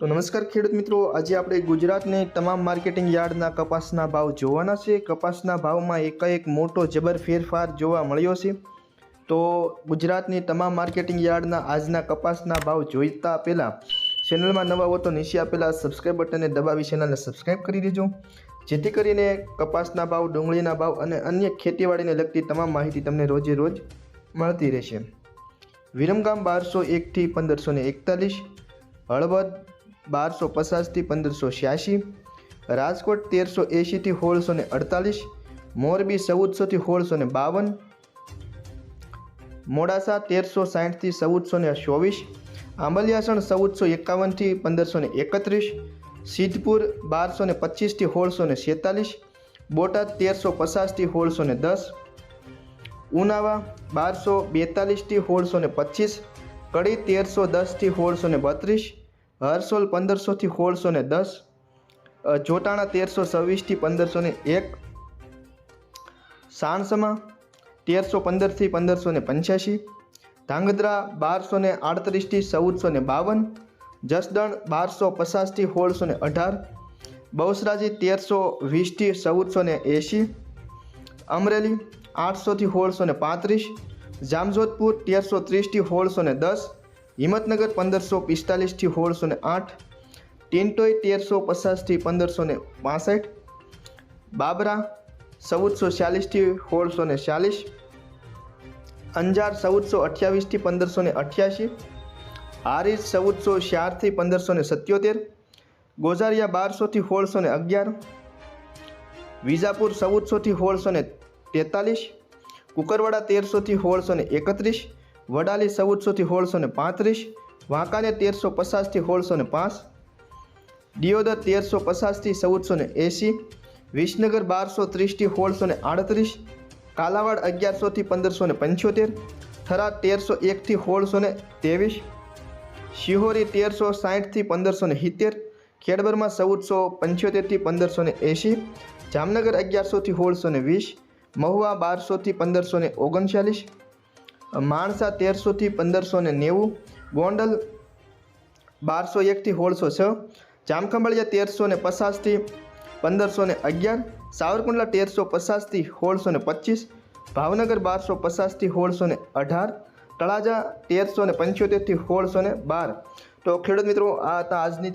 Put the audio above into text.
તો નમસ્કાર ખેડૂત મિત્રો, આજે આપણે ગુજરાતની તમામ માર્કેટિંગ યાર્ડના કપાસના ભાવ જોવાના છે। કપાસના ભાવમાં એકાએક મોટો જબર ફેરફાર જોવા મળ્યો છે। તો ગુજરાતની તમામ માર્કેટિંગ યાર્ડના આજના કપાસના ભાવ જોઈતા પહેલાં ચેનલમાં નવા હો તો નીચે આપેલા સબસ્ક્રાઈબ બટનને દબાવી ચેનલને સબસ્ક્રાઈબ કરી દેજો, જેથી કરીને કપાસના ભાવ, ડુંગળીના ભાવ અને અન્ય ખેતીવાડીને લગતી તમામ માહિતી તમને રોજે રોજ મળતી રહેશે। વિરમગામ 1201 થી 1541, હળવદ 1250 થી 1586, રાજકોટ 1380 થી 1648, મોરબી 1400 થી 1652, મોડાસા 1360 થી 1424, આંબલિયાસણ 1451 થી 1531, સિદ્ધપુર 1225 થી 1646, બોટાદ 1350 થી 1610, ઉનાવા 1242 થી 1625, કડી 1310 થી 1632, હરસોલ 1500 થી 1610, જોટાણા 1326 થી 1501, સાણસમા 1315 થી 1585, ધાંગધ્રા 1238 થી 1452, જસદણ 1250 થી 1618, બહુચરાજી 1320 થી 1480, અમરેલી 800 થી 1635, જામજોધપુર 1330 થી 1610, હિંમતનગર 1545 થી 1608, ટિન્ટોઈ 1350 થી 1565, બાબરા 1440 થી 1640, અંજાર 1428 થી 1588, હારીજ 1404 થી 1577, ગોઝારિયા 1200 થી 1611, વિજાપુર 1400 થી 1643, કુકરવાડા 1300 થી 1631, વડાલી 1400 થી 1635, વાંકાનેર 1350 થી 1605, દિયોદર 1350 થી 1480, વિસનગર 1230 થી 1638, કાલાવાડ 1100 થી 1575, થરાદ 1301 થી 1623, શિહોરી 1360 થી 1570, ખેડબરમાં 1475 થી 1580, જામનગર 1100 થી 1620, મહુવા 1200 થી 1539, માણસા 1300 થી 1590, ગોંડલ 1201 થી 1606, જામખંભાળિયા 1350 થી 1511, સાવરકુંડલા 1350 થી 1625, ભાવનગર 1250 થી 1618, તળાજા 1375 થી 1612। તો ખેડૂત મિત્રો, આ હતા આજની